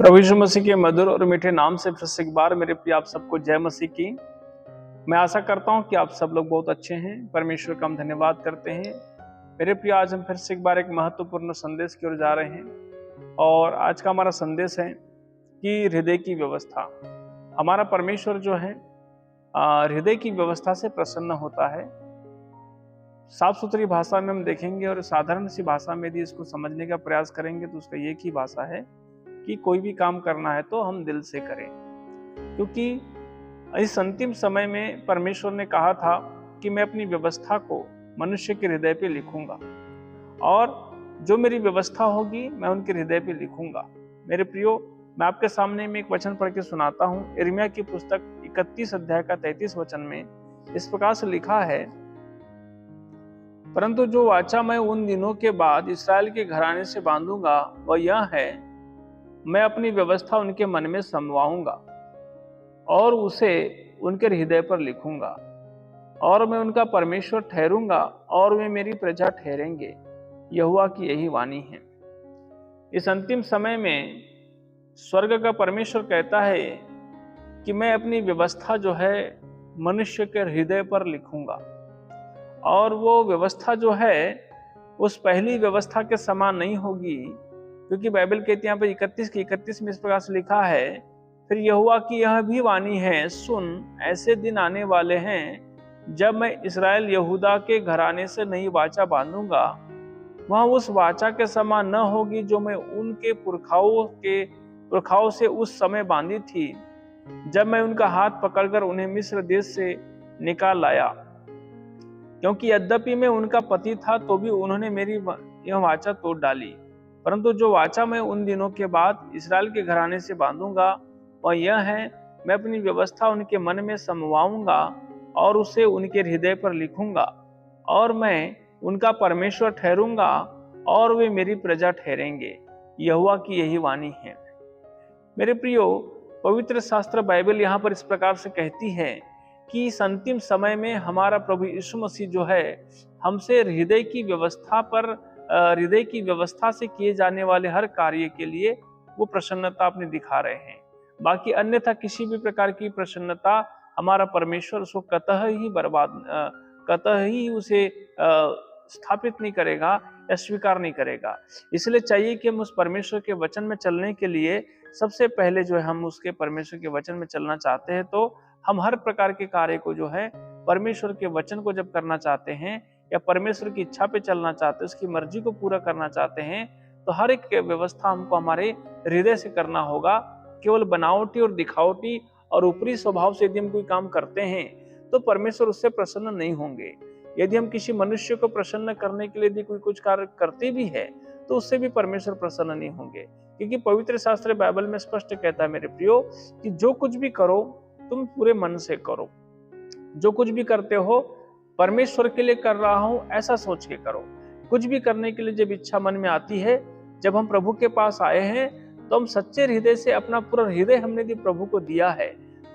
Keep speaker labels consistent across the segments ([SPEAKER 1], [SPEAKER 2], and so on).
[SPEAKER 1] प्रभु यीशु मसीह के मधुर और मीठे नाम से फिर से एक बार मेरे प्रिय आप सबको जय मसीह की। मैं आशा करता हूं कि आप सब लोग बहुत अच्छे हैं। परमेश्वर का हम धन्यवाद करते हैं। मेरे प्रिय आज हम फिर से एक बार एक महत्वपूर्ण संदेश की ओर जा रहे हैं और आज का हमारा संदेश है कि हृदय की व्यवस्था। हमारा परमेश्वर जो है हृदय की व्यवस्था से प्रसन्न होता है। साफ सुथरी भाषा में हम देखेंगे और साधारण सी भाषा में यदि इसको समझने का प्रयास करेंगे तो उसका एक ही भाषा है कि कोई भी काम करना है तो हम दिल से करें, क्योंकि इस अंतिम समय में परमेश्वर ने कहा था कि मैं अपनी व्यवस्था को मनुष्य के हृदय पे लिखूंगा और जो मेरी व्यवस्था होगी मैं उनके हृदय पे लिखूंगा। मेरे प्रियो, मैं आपके सामने में एक वचन पढ़ के सुनाता हूं। यिर्मयाह की पुस्तक 31 अध्याय का 33 वचन में इस प्रकार से लिखा है, परंतु जो वाचा मैं उन दिनों के बाद इसराइल के घराने से बांधूंगा वह यह है, मैं अपनी व्यवस्था उनके मन में समवाऊंगा और उसे उनके हृदय पर लिखूंगा और मैं उनका परमेश्वर ठहरूंगा और वे मेरी प्रजा ठहरेंगे। यहोवा की यही वाणी है। इस अंतिम समय में स्वर्ग का परमेश्वर कहता है कि मैं अपनी व्यवस्था जो है मनुष्य के हृदय पर लिखूंगा और वो व्यवस्था जो है उस पहली व्यवस्था के समान नहीं होगी, क्योंकि बाइबल कहती है यहाँ पर 31 के 31 में इस प्रकार से लिखा है, फिर यहोवा की यह भी वाणी है, सुन ऐसे दिन आने वाले हैं जब मैं इस्राएल यहूदा के घराने से नई वाचा बांधूंगा। वहां उस वाचा के समान न होगी जो मैं उनके पुरखाओं से उस समय बांधी थी जब मैं उनका हाथ पकड़कर उन्हें मिस्र देश से निकाल लाया, क्योंकि यद्यपि मैं उनका पति था तो भी उन्होंने मेरी यह वाचा तोड़ डाली। परंतु जो वाचा मैं उन दिनों के बाद इस्राएल के घराने से बांधूंगा वह यह है, मैं अपनी व्यवस्था उनके मन में समवाऊंगा और उसे उनके हृदय पर लिखूंगा और मैं उनका परमेश्वर ठहरूंगा और वे मेरी प्रजा ठहरेंगे। यहोवा की यही वाणी है। मेरे प्रियो, पवित्र शास्त्र बाइबल यहाँ पर इस प्रकार से कहती है कि इस अंतिम समय में हमारा प्रभु यीशु मसीह जो है हमसे हृदय की व्यवस्था से किए जाने वाले हर कार्य के लिए वो प्रसन्नता अपनी दिखा रहे हैं। बाकी अन्यथा किसी भी प्रकार की प्रसन्नता हमारा परमेश्वर उसको कतः ही उसे स्थापित नहीं करेगा या स्वीकार नहीं करेगा। इसलिए चाहिए कि हम उस परमेश्वर के वचन में चलने के लिए सबसे पहले जो है हम उसके परमेश्वर के वचन में चलना चाहते हैं, तो हम हर प्रकार के कार्य को जो है परमेश्वर के वचन को जब करना चाहते हैं या परमेश्वर की इच्छा पे चलना चाहते हैं, उसकी मर्जी को पूरा करना चाहते हैं, तो हर एक व्यवस्था हमको हमारे हृदय से करना होगा। केवल बनावटी और दिखावटी और ऊपरी स्वभाव से यदि हम कोई काम करते हैं तो परमेश्वर उससे प्रसन्न नहीं होंगे। यदि हम किसी मनुष्य को प्रसन्न करने के लिए यदि कोई कुछ कार्य करते भी है तो उससे भी परमेश्वर प्रसन्न नहीं होंगे, क्योंकि पवित्र शास्त्र बाइबल में स्पष्ट कहता है मेरे प्रियो कि जो कुछ भी करो तुम पूरे मन से करो। जो कुछ भी करते हो परमेश्वर के लिए कर रहा हूं ऐसा सोच के करो। कुछ भी करने के लिए जब इच्छा मन में आती है, जब हम प्रभु के पास आए हैं तो हम सच्चे हृदय से अपना पूरा हृदय हमने यदि प्रभु को दिया है,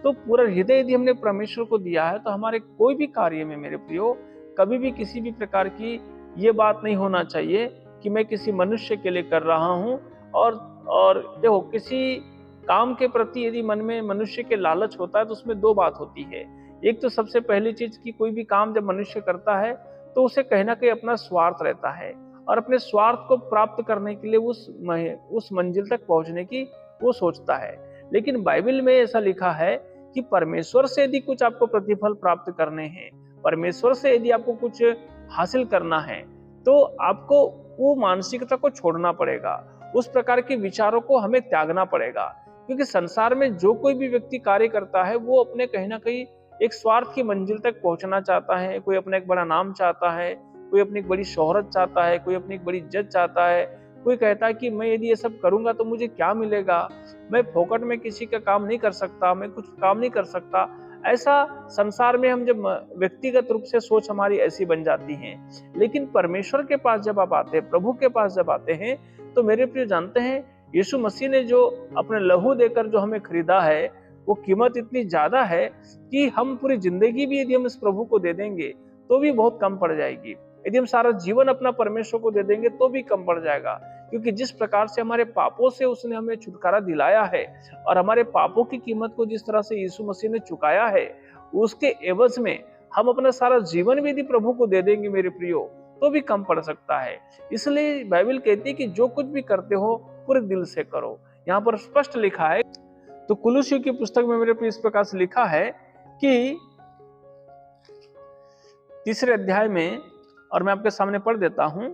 [SPEAKER 1] तो पूरा हृदय यदि हमने परमेश्वर को दिया है तो हमारे कोई भी कार्य में मेरे प्रियो कभी भी किसी भी प्रकार की ये बात नहीं होना चाहिए कि मैं किसी मनुष्य के लिए कर रहा हूं। और देखो, किसी काम के प्रति यदि मन में मनुष्य के लालच होता है तो उसमें दो बात होती है। एक तो सबसे पहली चीज कि कोई भी काम जब मनुष्य करता है तो उसे कहीं ना कहीं अपना स्वार्थ रहता है और अपने स्वार्थ को प्राप्त करने के लिए उस मंजिल तक पहुंचने की वो सोचता है। लेकिन बाइबल में ऐसा लिखा है कि परमेश्वर से यदि कुछ आपको प्रतिफल प्राप्त करने हैं, परमेश्वर से यदि आपको कुछ हासिल करना है, तो आपको वो मानसिकता को छोड़ना पड़ेगा, उस प्रकार के विचारों को हमें त्यागना पड़ेगा। क्योंकि संसार में जो कोई भी व्यक्ति कार्य करता है वो अपने कहीं ना कहीं एक स्वार्थ की मंजिल तक पहुंचना चाहता है। कोई अपना एक बड़ा नाम चाहता है, कोई अपनी एक बड़ी शोहरत चाहता है, कोई अपनी एक बड़ी इज्जत चाहता है। कोई कहता है कि मैं यदि ये सब करूंगा तो मुझे क्या मिलेगा, मैं फोकट में किसी का काम नहीं कर सकता, मैं कुछ काम नहीं कर सकता। ऐसा संसार में हम जब व्यक्तिगत रूप से सोच हमारी ऐसी बन जाती है। लेकिन परमेश्वर के पास जब आप आते हैं, प्रभु के पास जब आते हैं, तो मेरे प्रिय जानते हैं यीशु मसीह ने जो अपने लहू देकर जो हमें खरीदा है वो कीमत इतनी ज्यादा है कि हम पूरी जिंदगी भी यदि हम इस प्रभु को दे देंगे तो भी बहुत कम पड़ जाएगी। यदि हम सारा जीवन अपना परमेश्वर को दे देंगे तो भी कम पड़ जाएगा, क्योंकि जिस प्रकार से हमारे पापों से उसने हमें छुटकारा दिलाया है और हमारे पापों की कीमत को जिस तरह से यीशु मसीह ने चुकाया है, उसके एवज में हम अपना सारा जीवन भी यदि प्रभु को दे देंगे मेरे प्रियो, तो भी कम पड़ सकता है। इसलिए बाइबल कहती है कि जो कुछ भी करते हो पूरे दिल से करो। यहाँ पर स्पष्ट लिखा है, तो कुलुसियों की पुस्तक में मेरे प्रिय इस प्रकार से लिखा है कि 3 अध्याय में, और मैं आपके सामने पढ़ देता हूं,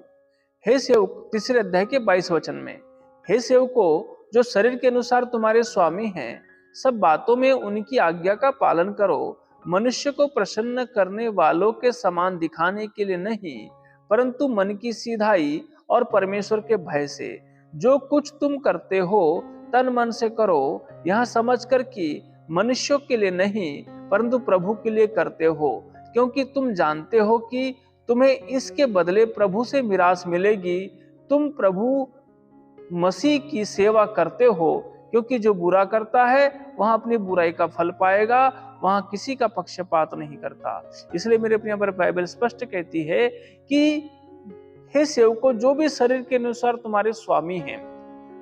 [SPEAKER 1] हे सेवक, 3 अध्याय के 22 वचन में, हे सेवको, जो शरीर के अनुसार तुम्हारे स्वामी हैं, सब बातों में उनकी आज्ञा का पालन करो, मनुष्य को प्रसन्न करने वालों के समान दिखाने के लिए नहीं, परंतु मन की सीधाई और परमेश्वर के भय से। जो कुछ तुम करते हो तन मन से करो, यह समझकर कि मनुष्यों के लिए नहीं परंतु प्रभु के लिए करते हो, क्योंकि तुम जानते हो कि तुम्हें इसके बदले प्रभु से मिरास मिलेगी। तुम प्रभु मसीह की सेवा करते हो, क्योंकि जो बुरा करता है वहां अपनी बुराई का फल पाएगा, वहां किसी का पक्षपात नहीं करता। इसलिए मेरे प्रिय पर बाइबल स्पष्ट कहती है कि हे सेवकों, जो भी शरीर के अनुसार तुम्हारे स्वामी हैं,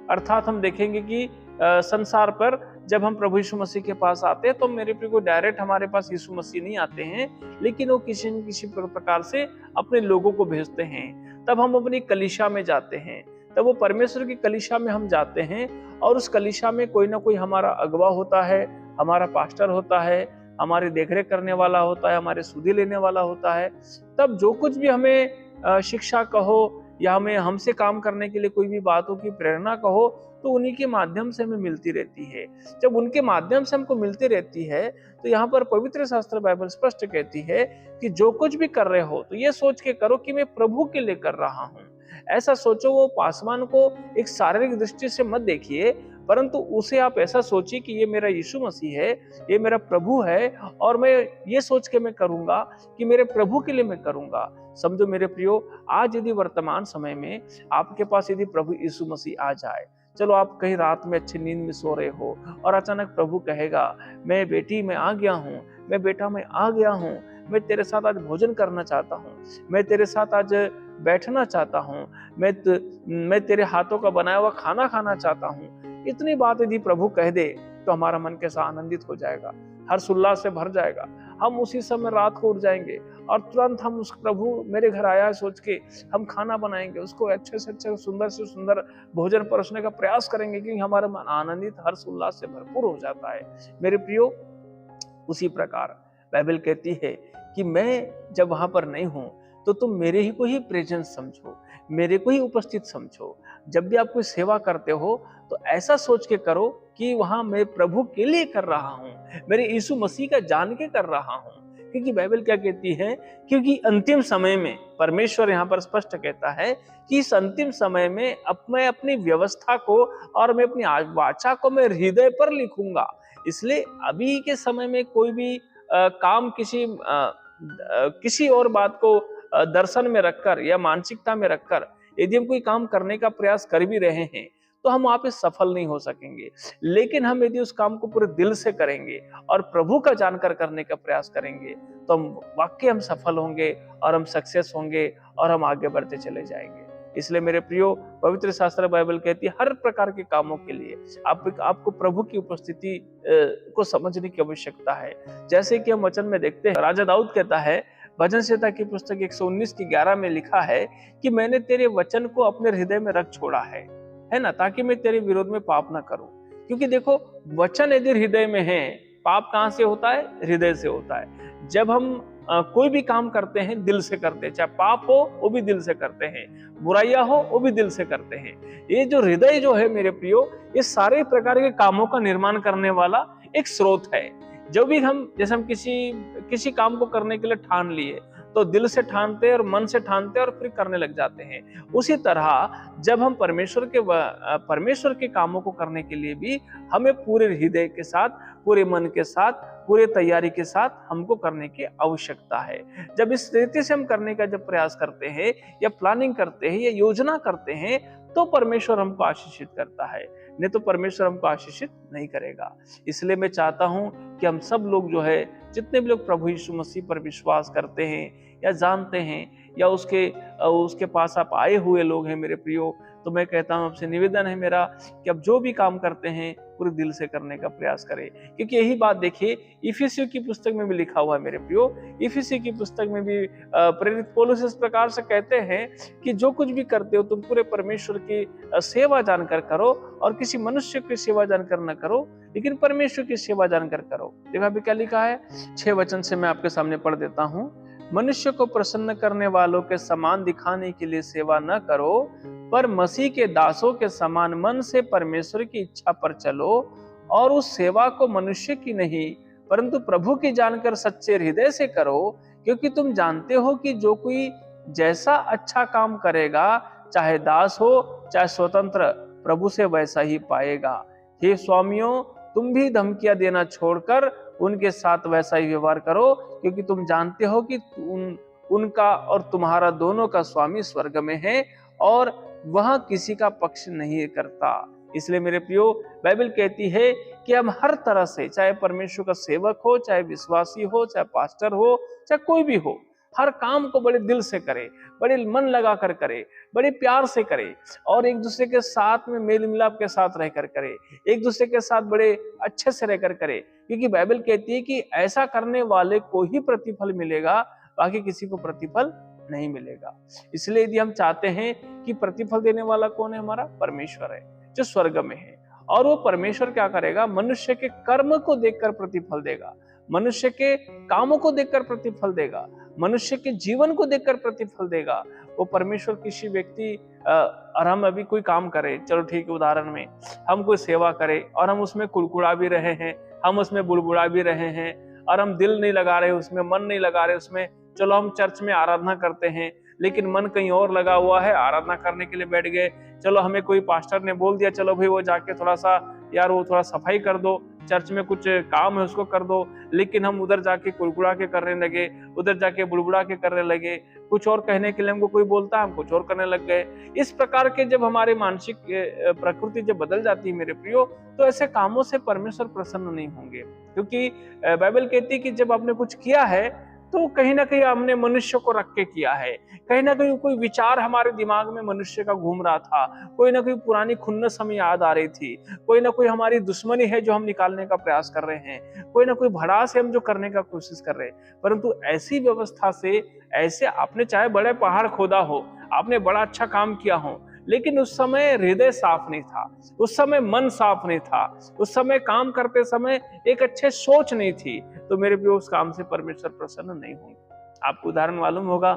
[SPEAKER 1] अर्थात हम देखेंगे कि संसार पर जब हम प्रभु यीशु मसीह के पास आते हैं तो मेरे प्रिय को डायरेक्ट हमारे पास यीशु मसीह नहीं आते हैं, लेकिन वो किसी न किसी प्रकार से अपने लोगों को भेजते हैं। तब हम अपनी कलीसिया में जाते हैं, तब वो परमेश्वर की कलीसिया में हम जाते हैं, और उस कलीसिया में कोई ना कोई हमारा अगवा होता है, हमारा पास्टर होता है, हमारी देखरेख करने वाला होता है, हमारे सुधि लेने वाला होता है। तब जो कुछ भी हमें शिक्षा कहो या हमें हमसे काम करने के लिए कोई भी बातों की प्रेरणा कहो, तो उन्हीं के माध्यम से हमें मिलती रहती है। जब उनके माध्यम से हमको मिलती रहती है, तो यहाँ पर पवित्र शास्त्र बाइबल स्पष्ट कहती है कि जो कुछ भी कर रहे हो तो ये सोच के करो कि मैं प्रभु के लिए कर रहा हूँ। ऐसा सोचो, वो पासवान को एक शारीरिक दृष्टि से मत देखिए, परंतु उसे आप ऐसा सोचिए कि ये मेरा यीशु मसीह है, ये मेरा प्रभु है, और मैं ये सोच के मैं करूंगा कि मेरे प्रभु के लिए मैं करूंगा। समझो मेरे प्रियो, आज यदि वर्तमान समय में आपके पास यदि प्रभु यीशु मसीह आ जाए, चलो आप कहीं रात में अच्छी नींद में सो रहे हो और अचानक प्रभु कहेगा, मैं बेटी मैं आ गया हूँ, मैं बेटा मैं आ गया हूँ, मैं तेरे साथ आज भोजन करना चाहता हूँ, मैं तेरे साथ आज बैठना चाहता हूँ, मैं तेरे हाथों का बनाया हुआ खाना खाना चाहता हूँ। इतनी बात यदि प्रभु कह दे तो हमारा मन कैसा आनंदित हो जाएगा, हर्ष उल्लास से भर जाएगा। हम उसी समय रात को उठ जाएंगे और तुरंत हम उस प्रभु मेरे घर आया है सोच के हम खाना बनाएंगे, उसको अच्छे से अच्छा सुंदर से सुंदर भोजन परोसने का प्रयास करेंगे, क्योंकि हमारा मन आनंदित हर्ष उल्लास से भरपूर हो जाता है। मेरे प्रियो, उसी प्रकार बाइबल कहती है कि मैं जब वहां पर नहीं हूं तो तुम मेरे ही को ही प्रेजेंस समझो, मेरे को ही उपस्थित समझो। जब भी आप कोई सेवा करते हो तो ऐसा सोच के करो कि वहां मैं प्रभु के लिए कर रहा हूं, मेरे यीशु मसीह का जान के कर रहा हूं। क्योंकि बाइबल क्या कहती है, क्योंकि अंतिम समय में परमेश्वर यहाँ पर स्पष्ट कहता है कि इस अंतिम समय में अब मैं अपनी व्यवस्था को और मैं अपनी वाचा को मैं हृदय पर लिखूंगा। इसलिए अभी के समय में कोई भी काम किसी और बात को दर्शन में रखकर या मानसिकता में रखकर यदि हम कोई काम करने का प्रयास कर भी रहे हैं तो हम वहां पे सफल नहीं हो सकेंगे। लेकिन हम यदि उस काम को पूरे दिल से करेंगे और प्रभु का जानकर करने का प्रयास करेंगे तो हम वाकई हम सफल होंगे और हम सक्सेस होंगे और हम आगे बढ़ते चले जाएंगे। इसलिए मेरे प्रियो, पवित्र शास्त्र बाइबल कहती है हर प्रकार के कामों के लिए आपको प्रभु की उपस्थिति को समझने की आवश्यकता है। जैसे कि हम वचन में देखते हैं, राजा दाऊद कहता है भजन संहिता की पुस्तक 119 की 11 में लिखा है कि मैंने तेरे वचन को अपने हृदय में रख छोड़ा है ना, ताकि मैं तेरे विरोध में पाप ना करूं। क्योंकि देखो, वचन यदि हृदय में है, पाप कहां से होता है? हृदय से होता है। जब हम कोई भी काम करते हैं दिल से करते हैं, चाहे पाप हो वो भी दिल से करते हैं, बुराइयां हो वो भी दिल से करते हैं। ये जो हृदय जो है मेरे प्रियो, ये सारे प्रकार के कामों का निर्माण करने वाला एक स्रोत है। जो भी जैसे हम किसी काम को करने के लिए ठान लिए तो दिल से ठानते हैं और मन से ठानते हैं और फिर करने लग जाते हैं। उसी तरह जब हम परमेश्वर के कामों को करने के लिए भी हमें पूरे हृदय के साथ, पूरे मन के साथ, पूरे तैयारी के साथ हमको करने की आवश्यकता है। जब इस रीति से हम करने का जब प्रयास करते हैं या प्लानिंग करते हैं या योजना करते हैं तो परमेश्वर हमको आशीषित करता है, नहीं तो परमेश्वर हमको आशीषित नहीं करेगा। इसलिए मैं चाहता हूं कि हम सब लोग जो है, जितने भी लोग प्रभु यीशु मसीह पर विश्वास करते हैं या जानते हैं या उसके पास आप आए हुए लोग हैं मेरे प्रियो, तो मैं कहता हूं, आपसे निवेदन है मेरा कि अब जो भी काम करते हैं पूरे दिल से करने का प्रयास करें, क्योंकि यही बात देखिए इफिसियों की पुस्तक में भी लिखा हुआ है मेरे प्रियो। इफिसियों की पुस्तक में भी प्रेरित पौलुस इस प्रकार से कहते हैं कि जो कुछ भी करते हो तुम पूरे परमेश्वर की सेवा जानकर करो, और किसी मनुष्य की सेवा जानकर न करो, लेकिन परमेश्वर की सेवा जानकर करो। देखो अभी क्या लिखा है, 6 वचन से मैं आपके सामने पढ़ देता हूं। मनुष्य को प्रसन्न करने वालों के समान दिखाने के लिए सेवा न करो, पर मसीह के दासों के समान मन से परमेश्वर की इच्छा पर चलो, और उस सेवा को मनुष्य की नहीं परंतु प्रभु की जानकर सच्चे हृदय से करो, क्योंकि तुम जानते हो कि जो कोई जैसा अच्छा काम करेगा, चाहे दास हो चाहे स्वतंत्र, प्रभु से वैसा ही पाएगा। हे स्वामियों, तुम भी धमकियां देना छोड़कर उनके साथ वैसा ही व्यवहार करो, क्योंकि तुम जानते हो कि उनका और तुम्हारा दोनों का स्वामी स्वर्ग में है, और वह किसी का पक्ष नहीं करता। इसलिए मेरे प्रियो, बाइबल कहती है कि हम हर तरह से, चाहे परमेश्वर का सेवक हो, चाहे विश्वासी हो, चाहे पास्टर हो, चाहे कोई भी हो, हर काम को बड़े दिल से करे, बड़े मन लगा कर करे, बड़े प्यार से करे, और एक दूसरे के साथ में मेल मिलाप के साथ रहकर करे, एक दूसरे के साथ बड़े अच्छे से रहकर करे, क्योंकि बाइबल कहती है कि ऐसा करने वाले को ही प्रतिफल मिलेगा, बाकी किसी को प्रतिफल नहीं मिलेगा। इसलिए यदि हम चाहते हैं कि प्रतिफल देने वाला कौन है, हमारा परमेश्वर है जो स्वर्ग में है, और वो परमेश्वर क्या करेगा, मनुष्य के कर्म को देखकर प्रतिफल देगा, मनुष्य के कामों को देखकर प्रतिफल देगा, मनुष्य के जीवन को देखकर प्रतिफल देगा। वो परमेश्वर किसी व्यक्ति और हम अभी कोई काम करें, चलो ठीक है, उदाहरण में हम कोई सेवा करें और हम उसमें कुड़कुड़ा भी रहे हैं, हम उसमें बुड़बुड़ा भी रहे हैं, और हम दिल नहीं लगा रहे उसमें, मन नहीं लगा रहे उसमें। चलो हम चर्च में आराधना करते हैं, लेकिन मन कहीं और लगा हुआ है, आराधना करने के लिए बैठ गए। चलो हमें कोई पास्टर ने बोल दिया, चलो भाई वो जाके थोड़ा सा यार वो थोड़ा सफाई कर दो, चर्च में कुछ काम है उसको कर दो, लेकिन हम उधर जाके कुड़कुड़ा के करने लगे, उधर जाके बुड़बुड़ा के करने लगे, कुछ और कहने के लिए हमको कोई बोलता है हम कुछ और करने लग गए। इस प्रकार के जब हमारी मानसिक प्रकृति जब बदल जाती है मेरे प्रियो, तो ऐसे कामों से परमेश्वर प्रसन्न नहीं होंगे, क्योंकि बाइबल कहती है कि जब आपने कुछ किया है तो कहीं ना कहीं हमने मनुष्य को रख के किया है, कहीं ना कहीं कोई विचार हमारे दिमाग में मनुष्य का घूम रहा था, कोई ना कोई पुरानी खुन्नस हमें याद आ रही थी, कोई ना कोई हमारी दुश्मनी है जो हम निकालने का प्रयास कर रहे हैं, कोई ना कोई भड़ास है हम जो करने का कोशिश कर रहे हैं। परंतु ऐसी व्यवस्था से, ऐसे आपने चाहे बड़े पहाड़ खोदा हो, आपने बड़ा अच्छा काम किया हो, लेकिन उस समय हृदय साफ नहीं था, उस समय मन साफ नहीं था, उस समय काम करते समय एक अच्छे सोच नहीं थी, तो मेरे भी उस काम से परमेश्वर प्रसन्न नहीं होंगे। आपको उदाहरण मालूम होगा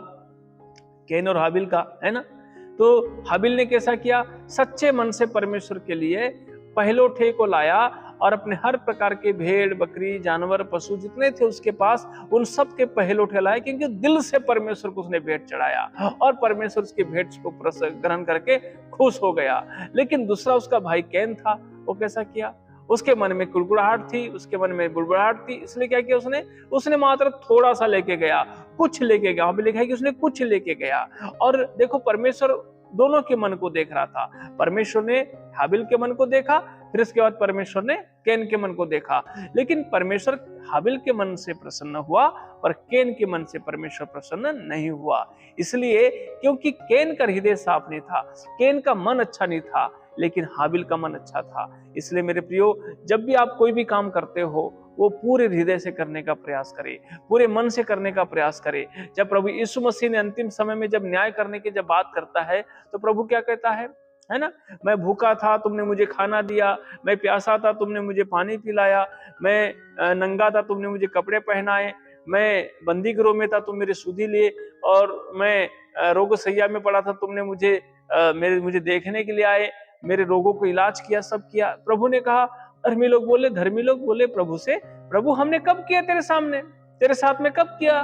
[SPEAKER 1] कैन और हाबिल का, है ना? तो हाबिल ने कैसा किया, सच्चे मन से परमेश्वर के लिए पहलोठे को लाया, और अपने हर प्रकार के भेड़ बकरी जानवर पशु जितने थे उसके पास, उन सब के पहलोठे लाए, क्योंकि दिल से परमेश्वर को उसने भेंट चढ़ाया, और परमेश्वर उसकी भेंट को ग्रहण करके खुश हो गया। लेकिन दूसरा उसका भाई कैन था, वो कैसा किया, उसके मन में कुड़कुड़ाहट थी, उसके मन में बुड़बुड़ाहट थी, इसलिए क्या किया उसने मात्र थोड़ा सा लेके गया, कुछ लेके गया। वहां पे लिखा है कि उसने कुछ लेके गया, और देखो परमेश्वर दोनों के मन को देख रहा था। परमेश्वर ने हाबिल के मन को देखा, फिर इसके बाद परमेश्वर ने कैन के मन को देखा, लेकिन परमेश्वर हाबिल के मन से प्रसन्न हुआ, पर कैन के मन से परमेश्वर प्रसन्न नहीं हुआ। इसलिए क्योंकि कैन का हृदय साफ नहीं था, कैन का मन अच्छा नहीं था, लेकिन हाबिल का मन अच्छा था। इसलिए मेरे प्रियो, जब भी आप कोई भी काम करते हो, वो पूरे हृदय से करने का प्रयास करें, पूरे मन से करने का प्रयास करें। जब प्रभु यीशु मसीह ने अंतिम समय में जब न्याय करने की जब बात करता है, तो प्रभु क्या कहता है ना? मैं भूखा था, तुमने मुझे खाना दिया, मैं प्यासा था, तुमने मुझे पानी पिलाया, मैं नंगा था, तुमने मुझे कपड़े पहनाए, मैं बंदी गृह में था, तुम मेरे सुधि लिए, और मैं रोगशैया में पड़ा था, तुमने मुझे देखने के लिए आए, मेरे रोगों को इलाज किया, सब किया। प्रभु ने कहा, धर्मी लोग बोले प्रभु से, प्रभु हमने कब किया तेरे सामने, तेरे साथ में कब किया?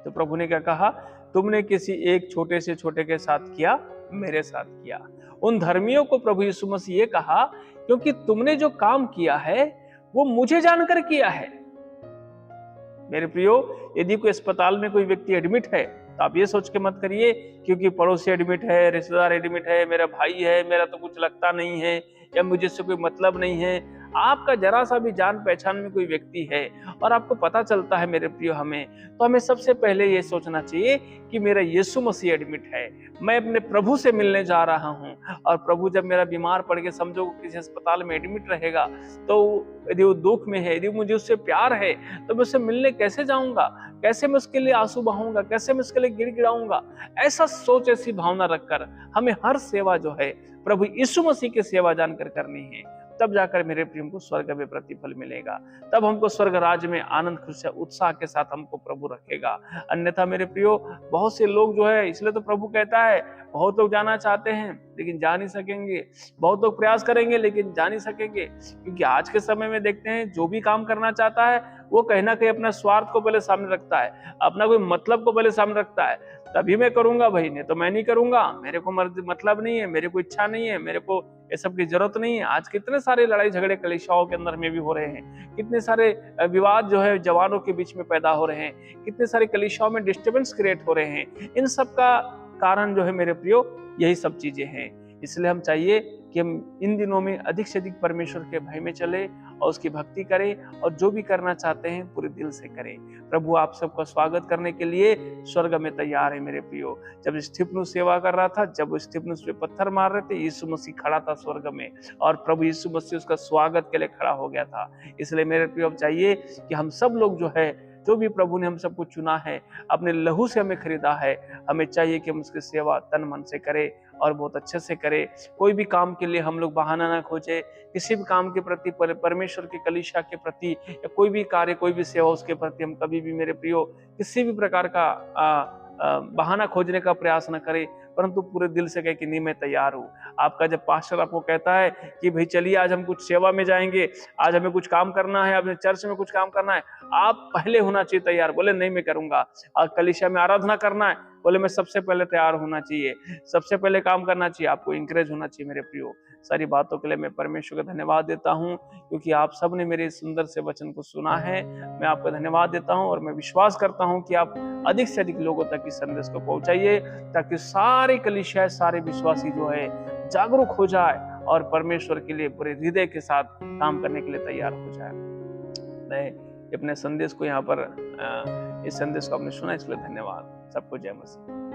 [SPEAKER 1] तो प्रभु ने क्या कहा, तुमने किसी एक छोटे से छोटे के साथ किया, मेरे साथ किया। उन धर्मियों को प्रभु यीशु मसीह ये कहा, क्योंकि तुमने जो काम किया है वो मुझे जानकर किया है। मेरे प्रियो, यदि कोई अस्पताल में कोई व्यक्ति एडमिट है, तो आप ये सोच के मत करिए क्योंकि पड़ोसी एडमिट है, रिश्तेदार एडमिट है, मेरा भाई है, मेरा तो कुछ लगता नहीं है, या मुझे इससे कोई मतलब नहीं है, आपका जरा सा भी जान पहचान में कोई व्यक्ति है और आपको पता चलता है मेरे प्रियो तो हमें सबसे पहले ये सोचना चाहिए कि मेरा यीशु मसीह एडमिट है, मैं अपने प्रभु से मिलने जा रहा हूँ। और प्रभु जब मेरा बीमार पड़ के समझो किसी अस्पताल में एडमिट रहेगा, तो यदि वो दुख में है, यदि मुझे उससे प्यार है, तो मैं उससे मिलने कैसे जाऊंगा, कैसे मैं उसके लिए आंसू बहाऊंगा, कैसे मैं उसके लिए गिड़गिड़ाऊंगा। ऐसा सोच, ऐसी भावना रखकर हमें हर सेवा जो है प्रभु यीशु मसीह की सेवा जानकर करनी है। तब जाकर मेरे प्रिय को स्वर्ग में प्रतिफल मिलेगा, तब हमको स्वर्ग राज्य में आनंद, खुशी, उत्साह के साथ हमको प्रभु रखेगा। अन्यथा मेरे प्रियो, बहुत से लोग जो है, इसलिए तो प्रभु कहता है बहुत लोग जाना चाहते हैं लेकिन जा नहीं सकेंगे, बहुत लोग प्रयास करेंगे लेकिन जा नहीं सकेंगे। क्योंकि आज के समय में देखते हैं जो भी काम करना चाहता है वो कहीं ना कहीं अपना स्वार्थ को पहले सामने रखता है, अपना कोई मतलब को पहले सामने रखता है। तभी मैं करूंगा भाई, नहीं तो मैं नहीं करूंगा, मेरे को मतलब नहीं है, मेरे को इच्छा नहीं है, मेरे को ये सब की जरूरत नहीं है। आज कितने सारे लड़ाई झगड़े कलीसियाओं के अंदर में भी हो रहे हैं, कितने सारे विवाद जो है जवानों के बीच में पैदा हो रहे हैं, कितने सारे कलीसियाओं में डिस्टर्बेंस क्रिएट हो रहे हैं। इन सब का कारण जो है मेरे प्रियो यही सब चीजें हैं। इसलिए हम चाहिए कि हम इन दिनों में अधिक से अधिक परमेश्वर के भय में चले और उसकी भक्ति करें और जो भी करना चाहते हैं पूरे दिल से करें। प्रभु आप सबका स्वागत करने के लिए स्वर्ग में तैयार है मेरे प्रियो। जब स्तिफनुस सेवा कर रहा था, जब स्तिफनुस पे पत्थर मार रहे थे, यीशु मसीह खड़ा था स्वर्ग में और प्रभु यीशु मसीह उसका स्वागत के लिए खड़ा हो गया था। इसलिए मेरे प्रियो अब चाहिए कि हम सब लोग जो है, जो भी प्रभु ने हम सबको चुना है, अपने लहू से हमें खरीदा है, हमें चाहिए कि हम उसकी सेवा तन मन से करें और बहुत अच्छे से करें। कोई भी काम के लिए हम लोग बहाना ना खोजे, किसी भी काम के प्रति, परमेश्वर की कलीसिया के प्रति या कोई भी कार्य, कोई भी सेवा, उसके प्रति हम कभी भी मेरे प्रियो किसी भी प्रकार का बहाना खोजने का प्रयास न करें, परंतु पूरे दिल से कहे कि नहीं मैं तैयार हूँ। आपका जब पास्टर आपको कहता है कि भाई चलिए आज हम कुछ सेवा में जाएंगे, आज हमें कुछ काम करना है, अपने चर्च में कुछ काम करना है, आप पहले होना चाहिए तैयार। बोले नहीं मैं करूंगा। आज कलीसिया में आराधना करना है, बोले मैं सबसे पहले तैयार होना चाहिए, सबसे पहले काम करना चाहिए। आपको इंकरेज होना चाहिए मेरे प्रियो। सारी बातों के लिए मैं परमेश्वर का धन्यवाद देता हूँ, क्योंकि आप सब ने मेरे सुंदर से वचन को सुना है। मैं आपका धन्यवाद देता हूँ और मैं विश्वास करता हूँ कि आप अधिक से अधिक लोगों तक इस संदेश को पहुंचाइए, ताकि सारे कलीसिया, सारे विश्वासी जो है जागरूक हो जाए और परमेश्वर के लिए पूरे हृदय के साथ काम करने के लिए तैयार हो जाए। मैं अपने संदेश को यहाँ पर, इस संदेश को आपने सुना, इसके लिए धन्यवाद। सबको जय मसीह।